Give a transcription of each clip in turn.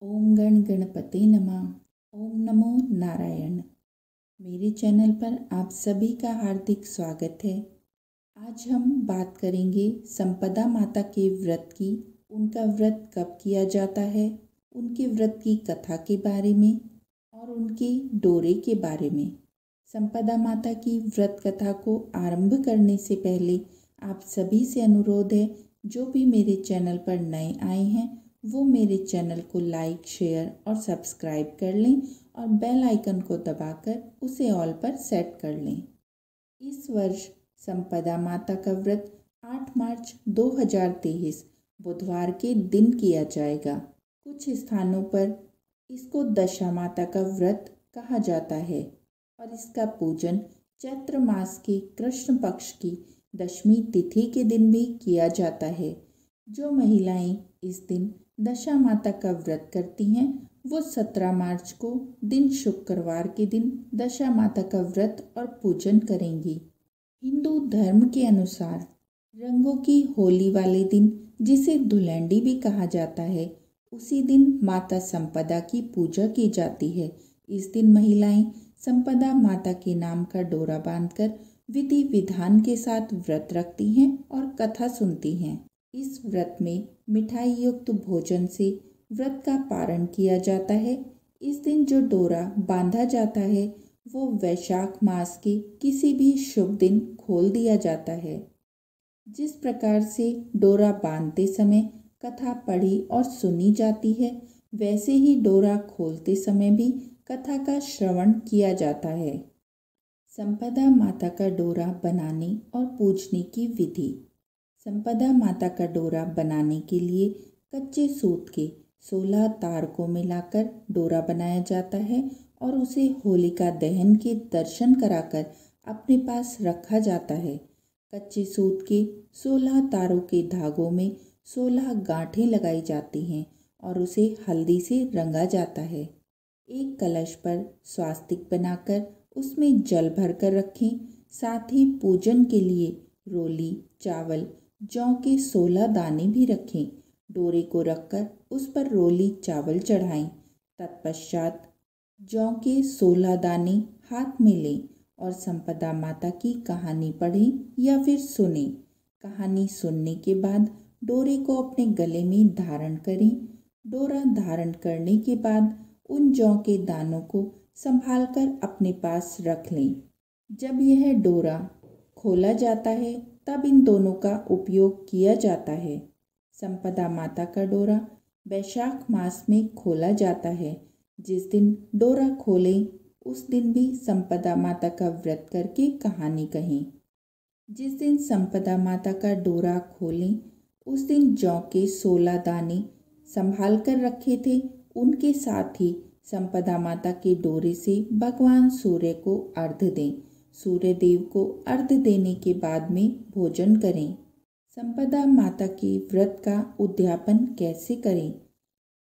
ओम गण गणपते नमः। ओम नमो नारायण। मेरे चैनल पर आप सभी का हार्दिक स्वागत है। आज हम बात करेंगे संपदा माता के व्रत की। उनका व्रत कब किया जाता है, उनके व्रत की कथा के बारे में और उनके डोरे के बारे में। संपदा माता की व्रत कथा को आरंभ करने से पहले आप सभी से अनुरोध है, जो भी मेरे चैनल पर नए आए हैं वो मेरे चैनल को लाइक, शेयर और सब्सक्राइब कर लें और बेल आइकन को दबाकर उसे ऑल पर सेट कर लें। इस वर्ष संपदा माता का व्रत 8 मार्च 2023 बुधवार के दिन किया जाएगा। कुछ स्थानों पर इसको दशा माता का व्रत कहा जाता है और इसका पूजन चैत्र मास के कृष्ण पक्ष की दशमी तिथि के दिन भी किया जाता है। जो महिलाएं इस दिन दशा माता का व्रत करती हैं वो 17 मार्च को दिन शुक्रवार के दिन दशा माता का व्रत और पूजन करेंगी। हिंदू धर्म के अनुसार रंगों की होली वाले दिन, जिसे धुलंडी भी कहा जाता है, उसी दिन माता संपदा की पूजा की जाती है। इस दिन महिलाएं संपदा माता के नाम का डोरा बांधकर विधि विधान के साथ व्रत रखती हैं और कथा सुनती हैं। इस व्रत में मिठाई युक्त भोजन से व्रत का पारण किया जाता है। इस दिन जो डोरा बांधा जाता है वो वैशाख मास के किसी भी शुभ दिन खोल दिया जाता है। जिस प्रकार से डोरा बांधते समय कथा पढ़ी और सुनी जाती है, वैसे ही डोरा खोलते समय भी कथा का श्रवण किया जाता है। संपदा माता का डोरा बनाने और पूजने की विधि। संपदा माता का डोरा बनाने के लिए कच्चे सूत के 16 तार को मिलाकर डोरा बनाया जाता है और उसे होलिका दहन के दर्शन कराकर अपने पास रखा जाता है। कच्चे सूत के 16 तारों के धागों में 16 गांठें लगाई जाती हैं और उसे हल्दी से रंगा जाता है। एक कलश पर स्वास्तिक बनाकर उसमें जल भरकर रखें। साथ ही पूजन के लिए रोली, चावल, जौ के 16 दाने भी रखें। डोरे को रखकर उस पर रोली चावल चढ़ाएं। तत्पश्चात जौ के 16 दाने हाथ में लें और संपदा माता की कहानी पढ़ें या फिर सुनें। कहानी सुनने के बाद डोरे को अपने गले में धारण करें। डोरा धारण करने के बाद उन जौ के दानों को संभालकर अपने पास रख लें। जब यह डोरा खोला जाता है तब इन दोनों का उपयोग किया जाता है। संपदा माता का डोरा वैशाख मास में खोला जाता है। जिस दिन डोरा खोलें उस दिन भी संपदा माता का व्रत करके कहानी कहें। जिस दिन संपदा माता का डोरा खोलें उस दिन जौ के 16 दाने संभाल कर रखे थे, उनके साथ ही संपदा माता के डोरे से भगवान सूर्य को अर्घ्य दें। सूर्य देव को अर्घ्य देने के बाद में भोजन करें। संपदा माता के व्रत का उद्यापन कैसे करें?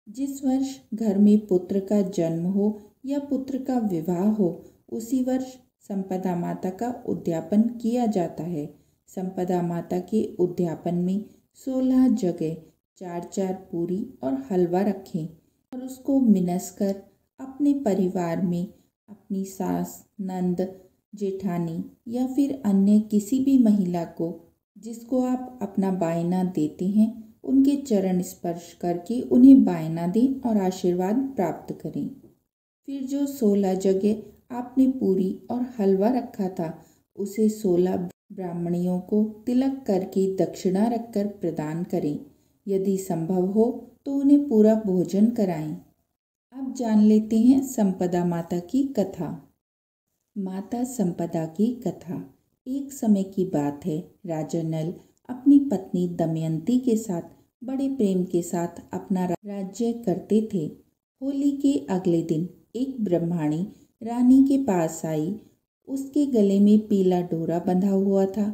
जिस वर्ष घर में पुत्र का जन्म हो या पुत्र का विवाह हो, उसी वर्ष संपदा माता का उद्यापन किया जाता है। संपदा माता के उद्यापन में 16 जगह 4-4 पूरी और हलवा रखें और उसको मिनस कर अपने परिवार में अपनी सास, नंद, जेठानी या फिर अन्य किसी भी महिला को जिसको आप अपना बायना देते हैं, उनके चरण स्पर्श करके उन्हें बायना दें और आशीर्वाद प्राप्त करें। फिर जो 16 जगह आपने पूरी और हलवा रखा था, उसे 16 ब्राह्मणियों को तिलक करके दक्षिणा रखकर प्रदान करें। यदि संभव हो तो उन्हें पूरा भोजन कराएं। अब जान लेते हैं संपदा माता की कथा। माता संपदा की कथा। एक समय की बात है, राजा नल अपनी पत्नी दमयंती के साथ बड़े प्रेम के साथ अपना राज्य करते थे। होली के अगले दिन एक ब्रह्माणी रानी के पास आई। उसके गले में पीला डोरा बंधा हुआ था।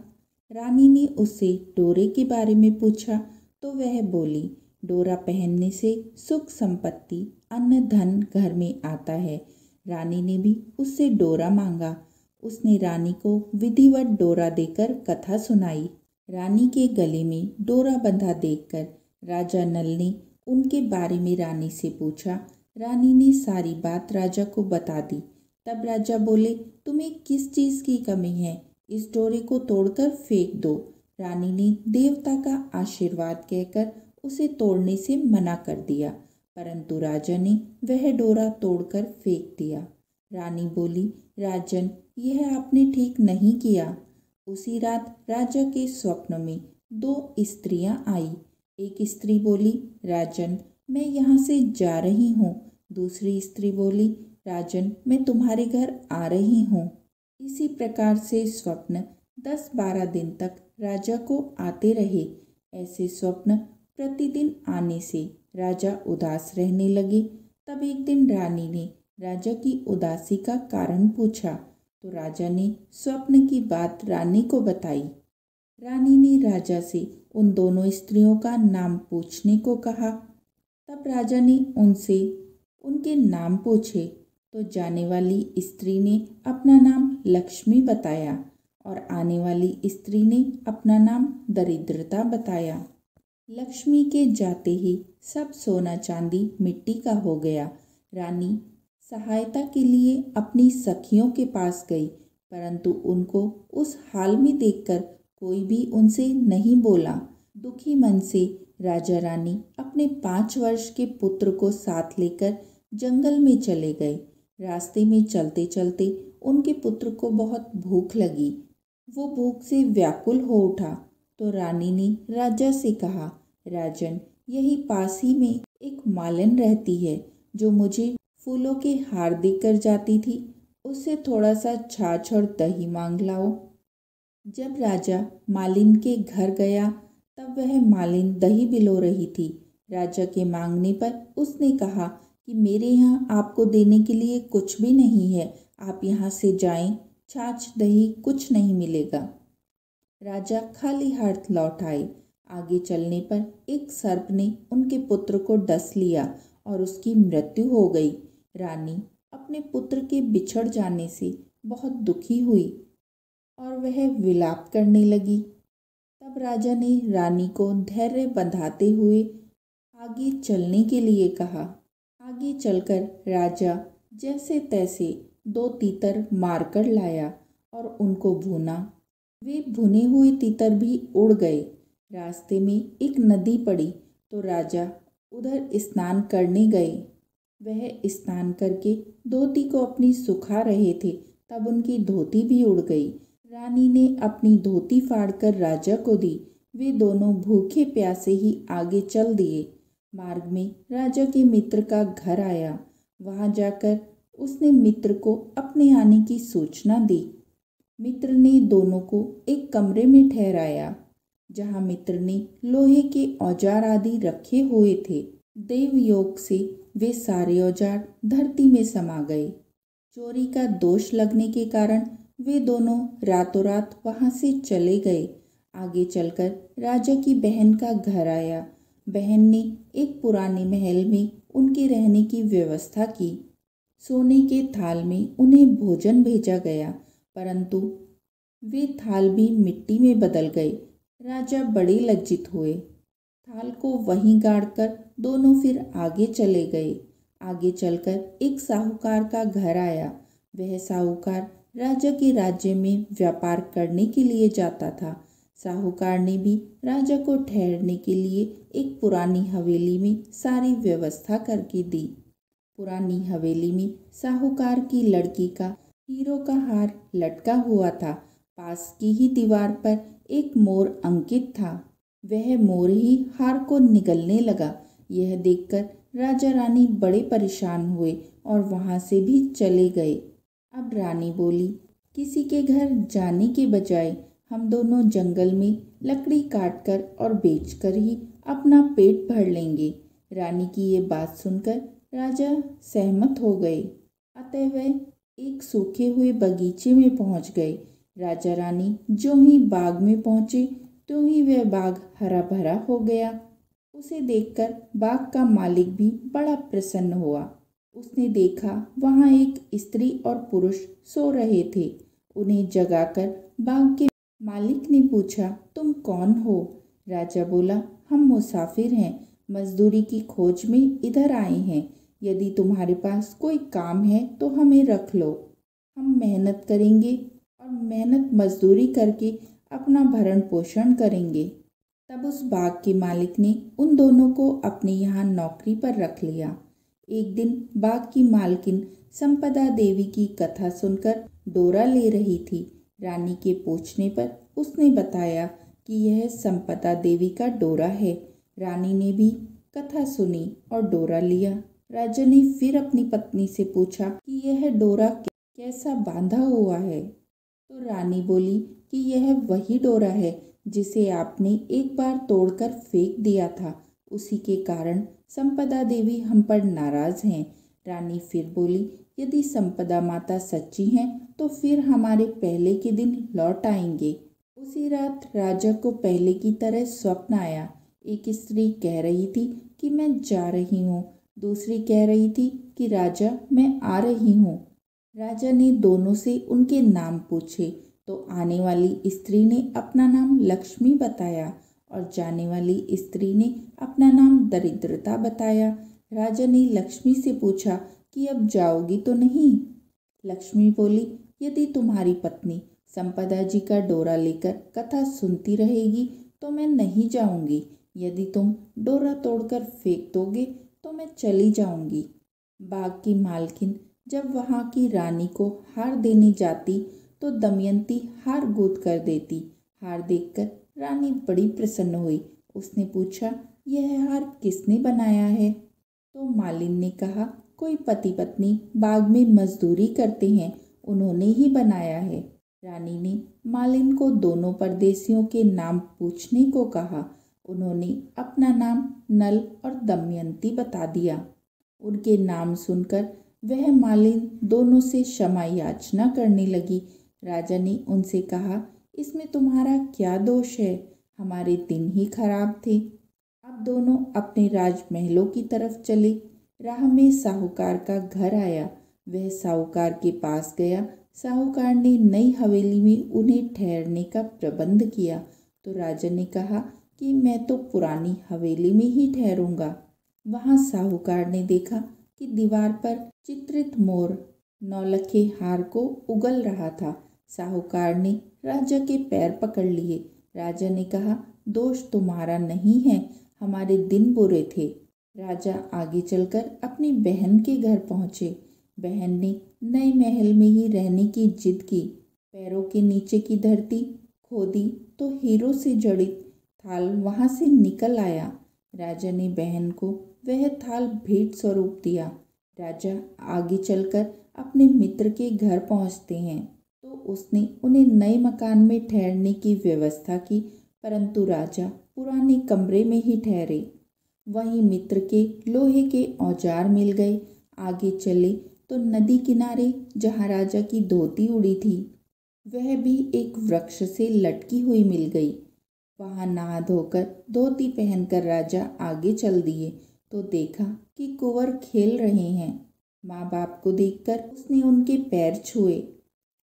रानी ने उससे डोरे के बारे में पूछा तो वह बोली, डोरा पहनने से सुख संपत्ति, अन्न धन घर में आता है। रानी ने भी उससे डोरा मांगा। उसने रानी को विधिवत डोरा देकर कथा सुनाई। रानी के गले में डोरा बंधा देखकर राजा नल ने उनके बारे में रानी से पूछा। रानी ने सारी बात राजा को बता दी। तब राजा बोले, तुम्हें किस चीज़ की कमी है? इस डोरे को तोड़कर फेंक दो। रानी ने देवता का आशीर्वाद कहकर उसे तोड़ने से मना कर दिया, परंतु राजा ने वह डोरा तोड़कर फेंक दिया। रानी बोली, राजन, यह आपने ठीक नहीं किया। उसी रात राजा के स्वप्न में 2 स्त्रियां आई। एक स्त्री बोली, राजन, मैं यहाँ से जा रही हूँ। दूसरी स्त्री बोली, राजन, मैं तुम्हारे घर आ रही हूँ। इसी प्रकार से स्वप्न 10-12 दिन तक राजा को आते रहे। ऐसे स्वप्न प्रतिदिन आने से राजा उदास रहने लगे। तब एक दिन रानी ने राजा की उदासी का कारण पूछा, तो राजा ने स्वप्न की बात रानी को बताई। रानी ने राजा से उन दोनों स्त्रियों का नाम पूछने को कहा। तब राजा ने उनसे उनके नाम पूछे, तो जाने वाली स्त्री ने अपना नाम लक्ष्मी बताया और आने वाली स्त्री ने अपना नाम दरिद्रता बताया। लक्ष्मी के जाते ही सब सोना चांदी मिट्टी का हो गया। रानी सहायता के लिए अपनी सखियों के पास गई, परंतु उनको उस हाल में देखकर कोई भी उनसे नहीं बोला। दुखी मन से राजा रानी अपने 5 वर्ष के पुत्र को साथ लेकर जंगल में चले गए। रास्ते में चलते चलते उनके पुत्र को बहुत भूख लगी। वो भूख से व्याकुल हो उठा, तो रानी ने राजा से कहा, राजन, यही पास ही में एक मालन रहती है जो मुझे फूलों के हार देकर जाती थी। उससे थोड़ा सा छाछ और दही मांग लाओ। जब राजा मालिन के घर गया तब वह मालिन दही बिलो रही थी। राजा के मांगने पर उसने कहा कि मेरे यहाँ आपको देने के लिए कुछ भी नहीं है, आप यहाँ से जाएं, छाछ दही कुछ नहीं मिलेगा। राजा खाली हाथ लौट आए। आगे चलने पर एक सर्प ने उनके पुत्र को डस लिया और उसकी मृत्यु हो गई। रानी अपने पुत्र के बिछड़ जाने से बहुत दुखी हुई और वह विलाप करने लगी। तब राजा ने रानी को धैर्य बंधाते हुए आगे चलने के लिए कहा। आगे चलकर राजा जैसे तैसे 2 तीतर मारकर लाया और उनको भूना। वे भुने हुए तीतर भी उड़ गए। रास्ते में एक नदी पड़ी तो राजा उधर स्नान करने गए। वह स्नान करके धोती को अपनी सुखा रहे थे, तब उनकी धोती भी उड़ गई। रानी ने अपनी धोती फाड़कर राजा को दी। वे दोनों भूखे प्यासे ही आगे चल दिए। मार्ग में राजा के मित्र का घर आया। वहां जाकर उसने मित्र को अपने आने की सूचना दी। मित्र ने दोनों को एक कमरे में ठहराया, जहां मित्र ने लोहे के औजार आदि रखे हुए थे। देव योग से वे सारे औजार धरती में समा गए। चोरी का दोष लगने के कारण वे दोनों रातों रात वहां से चले गए। आगे चलकर राजा की बहन का घर आया। बहन ने एक पुराने महल में उनके रहने की व्यवस्था की। सोने के थाल में उन्हें भोजन भेजा गया, परंतु वे थाल भी मिट्टी में बदल गए। राजा बड़े लज्जित हुए। थाल को वहीं गाड़कर दोनों फिर आगे चले गए। आगे चलकर एक साहूकार का घर आया। वह साहूकार राजा के राज्य में व्यापार करने के लिए जाता था। साहूकार ने भी राजा को ठहरने के लिए एक पुरानी हवेली में सारी व्यवस्था करके दी। पुरानी हवेली में साहूकार की लड़की का हीरों का हार लटका हुआ था। पास की ही दीवार पर एक मोर अंकित था। वह मोर ही हार को निगलने लगा। यह देखकर राजा रानी बड़े परेशान हुए और वहां से भी चले गए। अब रानी बोली, किसी के घर जाने के बजाय हम दोनों जंगल में लकड़ी काटकर और बेचकर ही अपना पेट भर लेंगे। रानी की ये बात सुनकर राजा सहमत हो गए। अतः वह एक सूखे हुए बगीचे में पहुंच गए। राजा रानी जो ही बाग में पहुंचे तो ही वह बाग हरा भरा हो गया। उसे देखकर बाग का मालिक भी बड़ा प्रसन्न हुआ। उसने देखा वहां एक स्त्री और पुरुष सो रहे थे। उन्हें जगाकर बाग के मालिक ने पूछा, तुम कौन हो? राजा बोला, हम मुसाफिर हैं। मजदूरी की खोज में इधर आए हैं। यदि तुम्हारे पास कोई काम है तो हमें रख लो। हम मेहनत करेंगे और मेहनत मजदूरी करके अपना भरण पोषण करेंगे। तब उस बाग के मालिक ने उन दोनों को अपने यहाँ नौकरी पर रख लिया। एक दिन बाग की मालकिन संपदा देवी की कथा सुनकर डोरा ले रही थी। रानी के पूछने पर उसने बताया कि यह संपदा देवी का डोरा है। रानी ने भी कथा सुनी और डोरा लिया। राजा ने फिर अपनी पत्नी से पूछा कि यह डोरा कैसा बांधा हुआ है। तो रानी बोली कि यह वही डोरा है जिसे आपने एक बार तोड़कर फेंक दिया था। उसी के कारण संपदा देवी हम पर नाराज हैं। रानी फिर बोली, यदि संपदा माता सच्ची हैं तो फिर हमारे पहले के दिन लौट आएंगे। उसी रात राजा को पहले की तरह स्वप्न आया। एक स्त्री कह रही थी कि मैं जा रही हूँ, दूसरी कह रही थी कि राजा मैं आ रही हूँ। राजा ने दोनों से उनके नाम पूछे तो आने वाली स्त्री ने अपना नाम लक्ष्मी बताया और जाने वाली स्त्री ने अपना नाम दरिद्रता बताया। राजा ने लक्ष्मी से पूछा कि अब जाओगी तो नहीं। लक्ष्मी बोली, यदि तुम्हारी पत्नी संपदा जी का डोरा लेकर कथा सुनती रहेगी तो मैं नहीं जाऊंगी। यदि तुम डोरा तोड़कर फेंक दोगे तो मैं चली जाऊंगी। बाग की मालकिन जब वहाँ की रानी को हार देने जाती तो दमयंती हार गूंथ कर देती। हार देखकर रानी बड़ी प्रसन्न हुई। उसने पूछा, यह हार किसने बनाया है? तो मालिन ने कहा, कोई पति पत्नी बाग में मजदूरी करते हैं, उन्होंने ही बनाया है। रानी ने मालिन को दोनों परदेसियों के नाम पूछने को कहा। उन्होंने अपना नाम नल और दमयंती बता दिया। उनके नाम सुनकर वह मालिन दोनों से क्षमा याचना करने लगी। राजा ने उनसे कहा, इसमें तुम्हारा क्या दोष है? हमारे दिन ही खराब थे। अब दोनों अपने राजमहलों की तरफ चले। राह में साहूकार का घर आया। वह साहूकार के पास गया। साहूकार ने नई हवेली में उन्हें ठहरने का प्रबंध किया। तो राजा ने कहा कि मैं तो पुरानी हवेली में ही ठहरूंगा। वहाँ साहूकार ने देखा कि दीवार पर चित्रित मोर नौलखे हार को उगल रहा था। साहूकार ने राजा के पैर पकड़ लिए। राजा ने कहा, दोष तुम्हारा नहीं है, हमारे दिन बुरे थे। राजा आगे चलकर अपनी बहन के घर पहुँचे। बहन ने नए महल में ही रहने की जिद की। पैरों के नीचे की धरती खोदी तो हीरों से जड़ित थाल वहाँ से निकल आया। राजा ने बहन को वह थाल भेंट स्वरूप दिया। राजा आगे चलकर अपने मित्र के घर पहुँचते हैं तो उसने उन्हें नए मकान में ठहरने की व्यवस्था की, परंतु राजा पुराने कमरे में ही ठहरे। वहीं मित्र के लोहे के औजार मिल गए। आगे चले तो नदी किनारे जहाँ राजा की धोती उड़ी थी वह भी एक वृक्ष से लटकी हुई मिल गई। वहाँ नहा धोकर धोती पहनकर राजा आगे चल दिए तो देखा कि कुंवर खेल रहे हैं। माँ बाप को देखकर उसने उनके पैर छुए।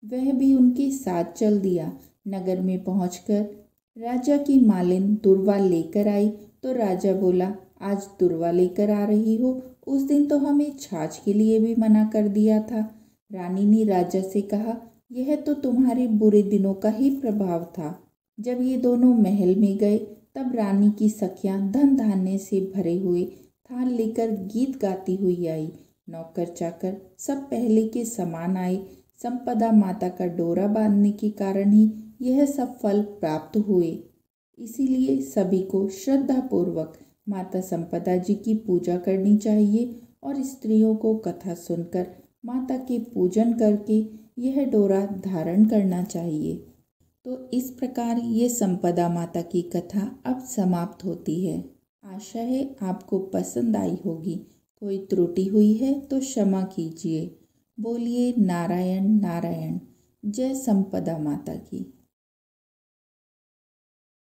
वह भी उनके साथ चल दिया। नगर में पहुंचकर राजा की मालिन दुर्वा लेकर आई तो राजा बोला, आज दुर्वा लेकर आ रही हो? उस दिन तो हमें छाछ के लिए भी मना कर दिया था। रानी ने राजा से कहा, यह तो तुम्हारे बुरे दिनों का ही प्रभाव था। जब ये दोनों महल में गए तब रानी की सखियां धन धान्य से भरे हुए थाल लेकर गीत गाती हुई आई। नौकर चाकर सब पहले के समान आए। संपदा माता का डोरा बांधने के कारण ही यह सब फल प्राप्त हुए। इसीलिए सभी को श्रद्धापूर्वक माता संपदा जी की पूजा करनी चाहिए और स्त्रियों को कथा सुनकर माता के पूजन करके यह डोरा धारण करना चाहिए। तो इस प्रकार ये संपदा माता की कथा अब समाप्त होती है। आशा है आपको पसंद आई होगी। कोई त्रुटि हुई है तो क्षमा कीजिए। बोलिए नारायण नारायण। जय संपदा माता की।